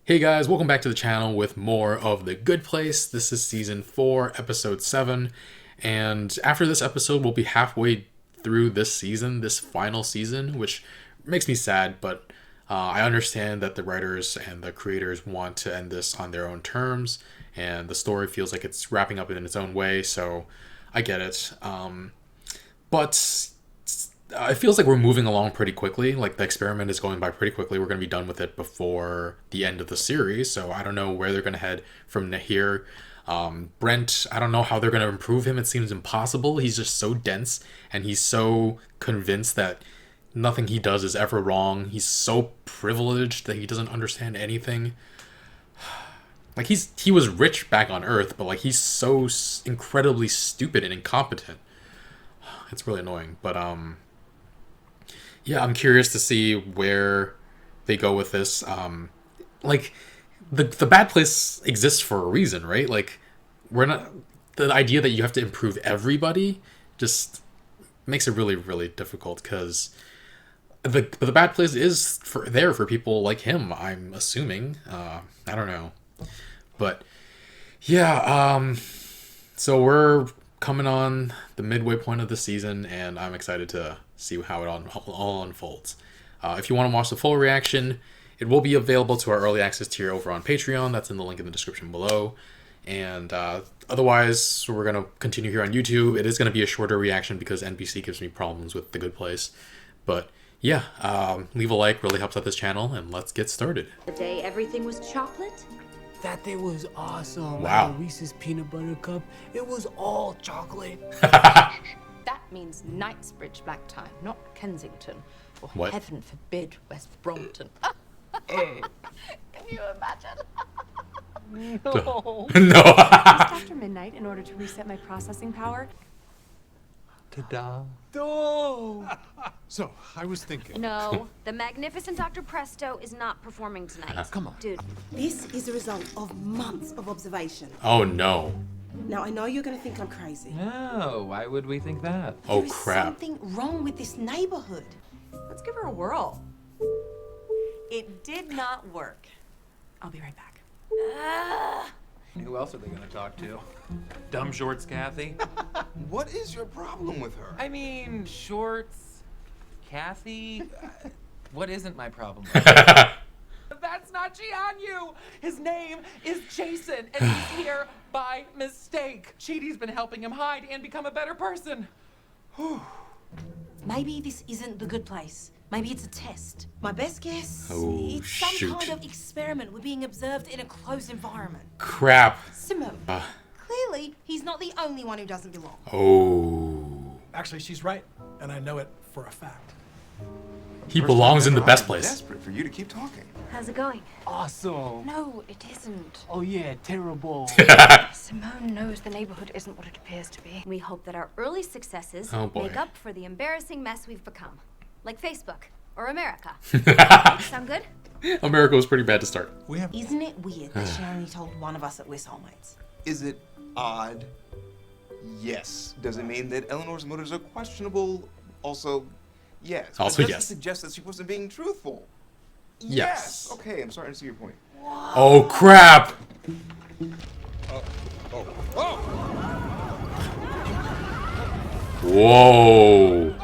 Hey guys, welcome back to the channel with more of The Good Place. This is season 4, episode 7, and after this episode, we'll be halfway through this season, this final season, which makes me sad, but I understand that the writers and the creators want to end this on their own terms, and the story feels like it's wrapping up in its own way, so I get it. But it feels like we're moving along pretty quickly. Like the experiment is going by pretty quickly. We're going to be done with it before the end of the series. So I don't know where they're going to head from here. Brent, I don't know how they're going to improve him. It seems impossible. He's just so dense and he's so convinced that nothing he does is ever wrong. He's so privileged that he doesn't understand anything. Like he was rich back on Earth, but like he's so incredibly stupid and incompetent. It's really annoying, but yeah, I'm curious to see where they go with this. Like the bad place exists for a reason, right? Like we're not the idea that you have to improve everybody just makes it really really difficult because the bad place is there for people like him. I'm assuming. I don't know, but yeah. So we're coming on the midway point of the season, and I'm excited to see how it all unfolds. If you want to watch the full reaction, it will be available to our early access tier over on Patreon. That's in the link in the description below. And otherwise, we're going to continue here on YouTube. It is going to be a shorter reaction because NBC gives me problems with The Good Place. But yeah, leave a like, really helps out this channel, and let's get started. The day everything was chocolate? That day was awesome. Wow. Reese's peanut butter cup. It was all chocolate. That means Knightsbridge black tie, not Kensington. Or What? heaven forbid, West Brompton. Hey. Can you imagine? No. No. Just after midnight in order to reset my processing power. Ta-da. Oh! So, I was thinking. No, the magnificent Dr. Presto is not performing tonight. Come on. Dude, This is the result of months of observation. Oh no. Now, I know you're going to think I'm crazy. No, why would we think that? Oh There is crap. something wrong with this neighborhood. Let's give her a whirl. It did not work. I'll be right back. Who else are they gonna talk to? Dumb shorts, Kathy? What is your problem with her? I mean, shorts, Kathy? What isn't my problem? That's not Jianyu! His name is Jason, and he's here by mistake. Chidi's been helping him hide and become a better person. Maybe this isn't the good place. Maybe it's a test. My best guess, Oh, it's some shoot. kind of experiment. We're being observed in a closed environment. Crap. Simone, clearly he's not the only one who doesn't belong. Oh. Actually, she's right, and I know it for a fact. He belongs in the best place. Desperate for you to keep talking. how's it going? Awesome. No, it isn't. Oh yeah, terrible. Simone knows the neighborhood isn't what it appears to be. We hope that our early successes Oh, boy. make up for the embarrassing mess we've become. Like Facebook or America. Sound good? America was pretty bad to start. We have. Isn't it weird that she only told one of us that we're soulmates? Is it odd? Yes. Does it mean that Eleanor's motives are questionable? Also, yes. But Also, does yes. it suggest that she wasn't being truthful? Yes. Okay, I'm starting to see your point. Oh crap. Whoa.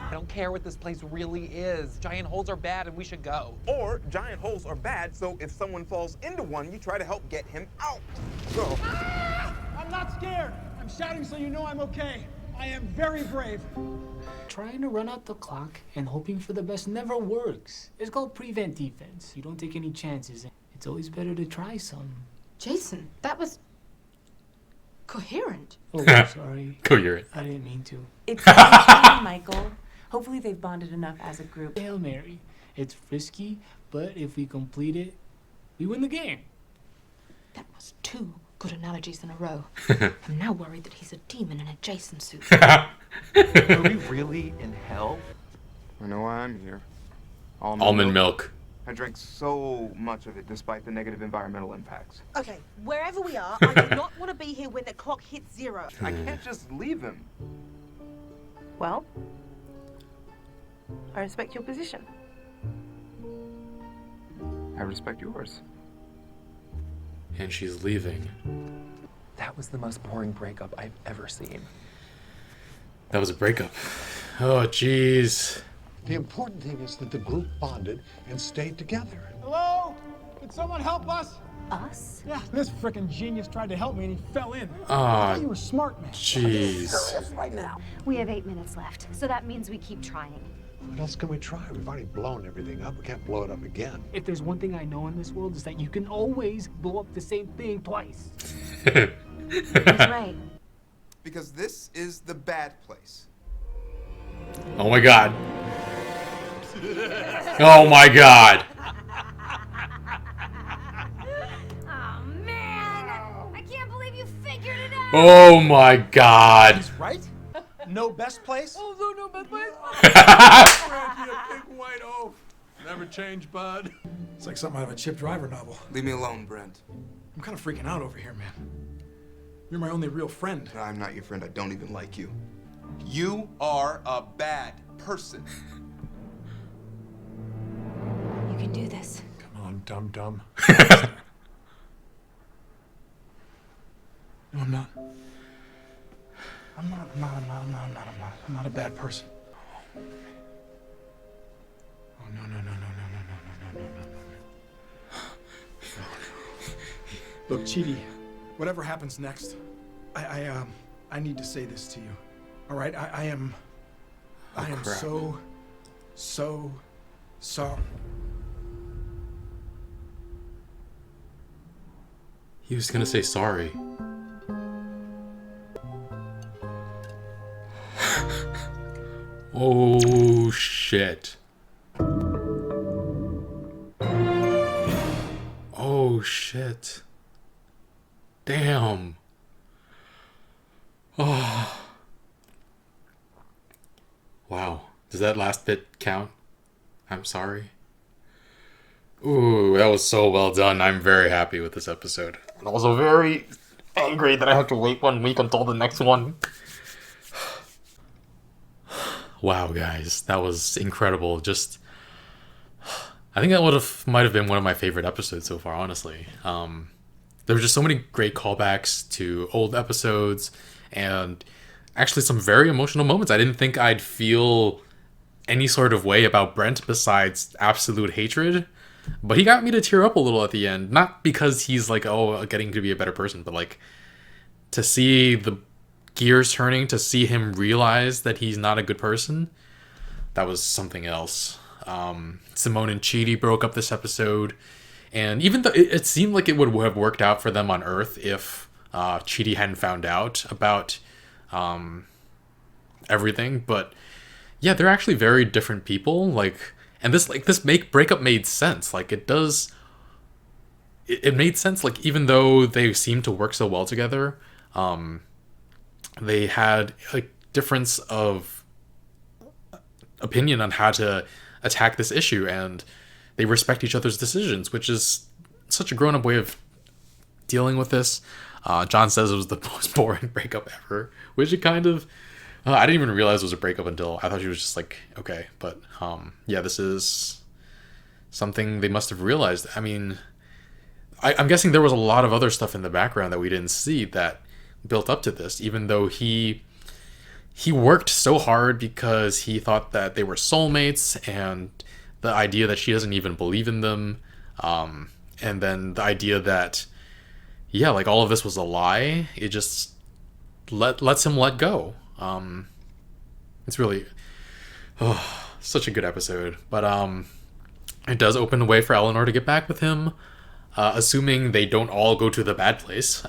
I don't care what this place really is. Giant holes are bad and we should go. Or giant holes are bad, so if someone falls into one, you try to help get him out. So, I'm not scared. I'm shouting so you know I'm okay. I am very brave. Trying to run out the clock and hoping for the best never works. It's called prevent defense. You don't take any chances. It's always better to try some. Jason, that was coherent. Oh, sorry. Coherent. I didn't mean to. It's fine, Michael. Hopefully they've bonded enough as a group. Hail Mary. It's risky, but if we complete it, we win the game. That was 2 good analogies in a row. I'm now worried that he's a demon in a Jason suit. Are we really in hell? I know why I'm here. Almond milk. I drank so much of it despite the negative environmental impacts. Okay, wherever we are, I do not want to be here when the clock hits 0. I can't just leave him. Well, I respect your position. I respect yours. And she's leaving. That was the most boring breakup I've ever seen. That was a breakup. Oh, jeez. The important thing is that the group bonded and stayed together. Hello? Can someone help us? Us? Yeah, this frickin' genius tried to help me and he fell in. I Ah, thought you were smart, man. jeez. Right now. We have 8 minutes left, so that means we keep trying. What else can we try? We've already blown everything up. We can't blow it up again. If there's one thing I know in this world, is that you can always blow up the same thing twice. He's right. Because this is the bad place. Oh my god. Oh my god. Oh man! I can't believe you figured it out! Oh my god. He's right? No best place? Oh, no best place. Frankie, a big white oaf. Never change, bud. It's like something out of a Chip Driver novel. Leave me alone, Brent. I'm kind of freaking out over here, man. You're my only real friend. I'm not your friend. I don't even like you. You are a bad person. You can do this. Come on, dum-dum. No, I'm not. I'm not a bad person. Oh, no. Look, Chidi, whatever happens next, I need to say this to you. All right? I am crap. so sorry. He was gonna say sorry. Oh shit. Oh shit. Damn. Oh. Wow. Does that last bit count? I'm sorry. Ooh, that was so well done. I'm very happy with this episode. I'm also very angry that I have to wait 1 week until the next one. Wow, guys, that was incredible. Just, I think that might have been one of my favorite episodes so far, honestly. There were just so many great callbacks to old episodes, and actually some very emotional moments. I didn't think I'd feel any sort of way about Brent besides absolute hatred, but he got me to tear up a little at the end. Not because he's like, oh, getting to be a better person, but like to see the gears turning, to see him realize that he's not a good person, that was something else. Simone and Chidi broke up this episode, and even though it seemed like it would have worked out for them on Earth if Chidi hadn't found out about everything, but yeah, they're actually very different people. And this breakup made sense. Like it made sense. Like even though they seemed to work so well together, they had a difference of opinion on how to attack this issue, and they respect each other's decisions, which is such a grown-up way of dealing with this. John says it was the most boring breakup ever, which it kind of... I didn't even realize it was a breakup until I thought she was just like, okay. But yeah, this is something they must have realized. I mean, I'm guessing there was a lot of other stuff in the background that we didn't see that built up to this, even though he worked so hard because he thought that they were soulmates, and the idea that she doesn't even believe in them, and then the idea that, yeah, like all of this was a lie, it just lets him let go. It's really such a good episode, but it does open the way for Eleanor to get back with him, assuming they don't all go to the bad place.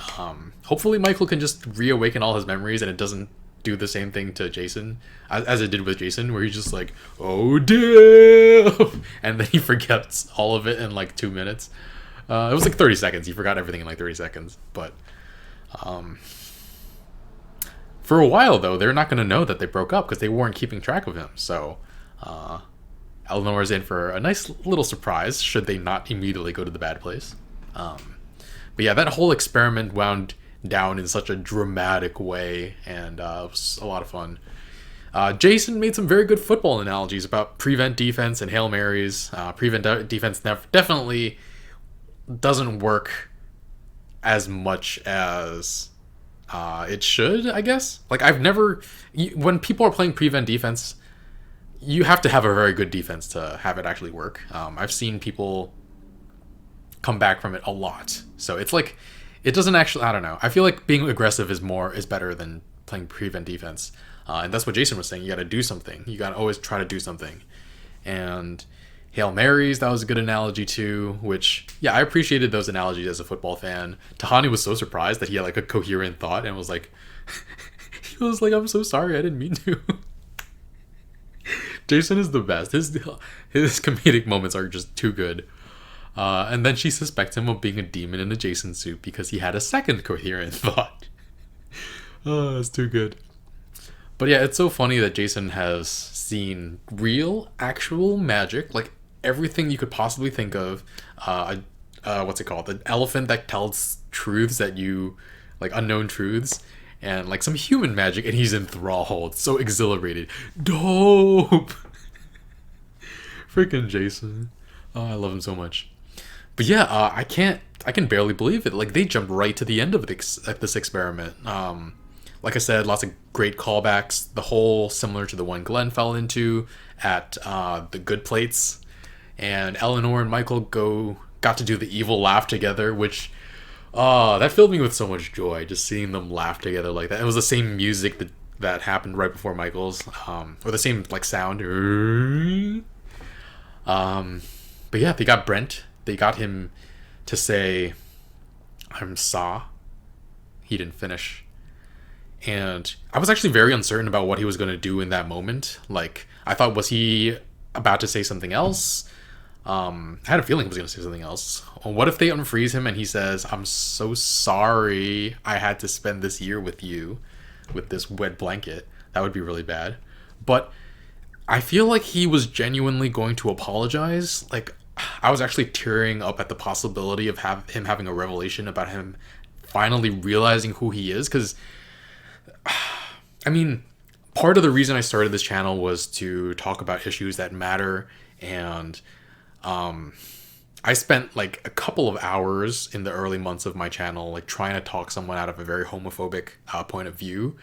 Hopefully Michael can just reawaken all his memories and it doesn't do the same thing to Jason as it did with Jason, where he's just like, oh damn, and then he forgets all of it in like 2 minutes. It was like 30 seconds. He forgot everything in like 30 seconds, but for a while, though, they're not going to know that they broke up because they weren't keeping track of him. So Eleanor's in for a nice little surprise should they not immediately go to the bad place. But yeah, that whole experiment wound down in such a dramatic way, and it was a lot of fun. Jason made some very good football analogies about prevent defense and Hail Marys. Prevent defense definitely doesn't work as much as it should, I guess. Like, when people are playing prevent defense, you have to have a very good defense to have it actually work. I've seen people come back from it a lot. So it's like, it doesn't actually, I don't know. I feel like being aggressive is better than playing prevent defense. And that's what Jason was saying. You got to do something. You got to always try to do something. And Hail Marys, that was a good analogy too, which, yeah, I appreciated those analogies as a football fan. Tahani was so surprised that he had like a coherent thought and was like, he was like, I'm so sorry, I didn't mean to. Jason is the best. His comedic moments are just too good. And then she suspects him of being a demon in a Jason suit because he had a second coherent thought. Oh, that's too good. But yeah, it's so funny that Jason has seen real, actual magic, like everything you could possibly think of. What's it called? The elephant that tells truths that you, like unknown truths, and like some human magic, and he's enthralled, so exhilarated. Dope! Freaking Jason. Oh, I love him so much. But yeah, I can barely believe it. Like, they jumped right to the end of this experiment. Like I said, lots of great callbacks. The whole similar to the one Glenn fell into at the Good Plates. And Eleanor and Michael got to do the evil laugh together, which that filled me with so much joy, just seeing them laugh together like that. It was the same music that happened right before Michael's, or the same like sound. But yeah, they got Brent. They got him to say, "I'm sorry." He didn't finish. And I was actually very uncertain about what he was going to do in that moment. Like, I thought, was he about to say something else? I had a feeling he was going to say something else. What if they unfreeze him and he says, "I'm so sorry I had to spend this year with you with this wet blanket"? That would be really bad. But I feel like he was genuinely going to apologize. Like, I was actually tearing up at the possibility of him having a revelation about him finally realizing who he is. Because, I mean, part of the reason I started this channel was to talk about issues that matter. And I spent like a couple of hours in the early months of my channel like trying to talk someone out of a very homophobic point of view.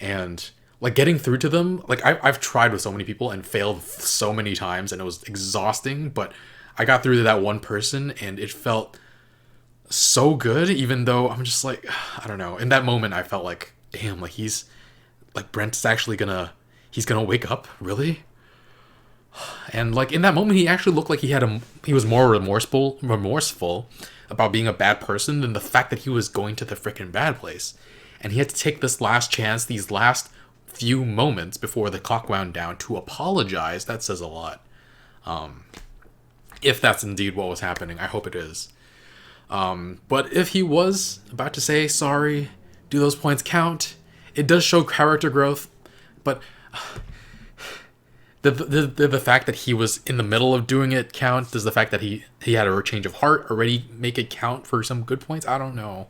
And like getting through to them, like I've tried with so many people and failed so many times, and it was exhausting. But I got through to that one person and it felt so good, even though I'm just like, I don't know. In that moment, I felt like, damn, like Brent's actually he's gonna wake up, really? And like in that moment, he actually looked like he was more remorseful about being a bad person than the fact that he was going to the freaking bad place. And he had to take this last chance, these last few moments before the clock wound down, to apologize. That says a lot. If that's indeed what was happening, I hope it is. But if he was about to say sorry, do those points count? It does show character growth, but the fact that he was in the middle of doing it count? Does the fact that he had a change of heart already make it count for some good points? I don't know.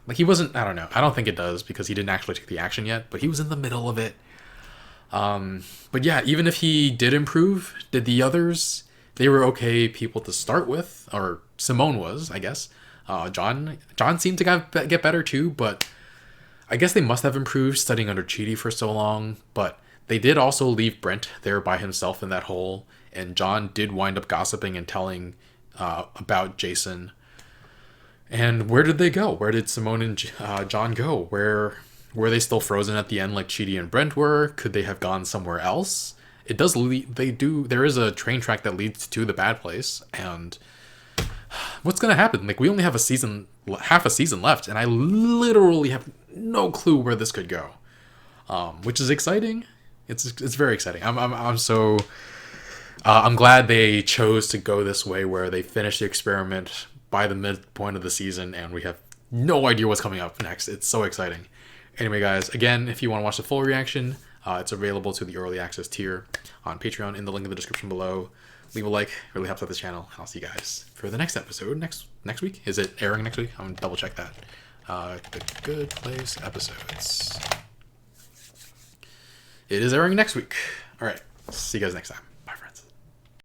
Like, he wasn't, I don't know. I don't think it does, because he didn't actually take the action yet, but he was in the middle of it. But yeah, even if he did improve, did the others, they were okay people to start with, or Simone was, I guess. John seemed to get better too, but I guess they must have improved studying under Chidi for so long. But they did also leave Brent there by himself in that hole, and John did wind up gossiping and telling about Jason. And where did they go? Where did Simone and John go? Were they still frozen at the end like Chidi and Brent were? Could they have gone somewhere else? It does there is a train track that leads to the bad place, and what's gonna happen? Like, we only have half a season left, and I literally have no clue where this could go. Which is exciting. It's very exciting. I'm glad they chose to go this way, where they finished the experiment by the midpoint of the season, and we have no idea what's coming up next. It's so exciting. Anyway, guys, again, if you want to watch the full reaction, it's available to the early access tier on Patreon in the link in the description below. Leave a like, really helps out the channel. I'll see you guys for the next episode next week. Is it airing next week? I'm gonna double check that. The Good Place episodes. it is airing next week. All right. See you guys next time.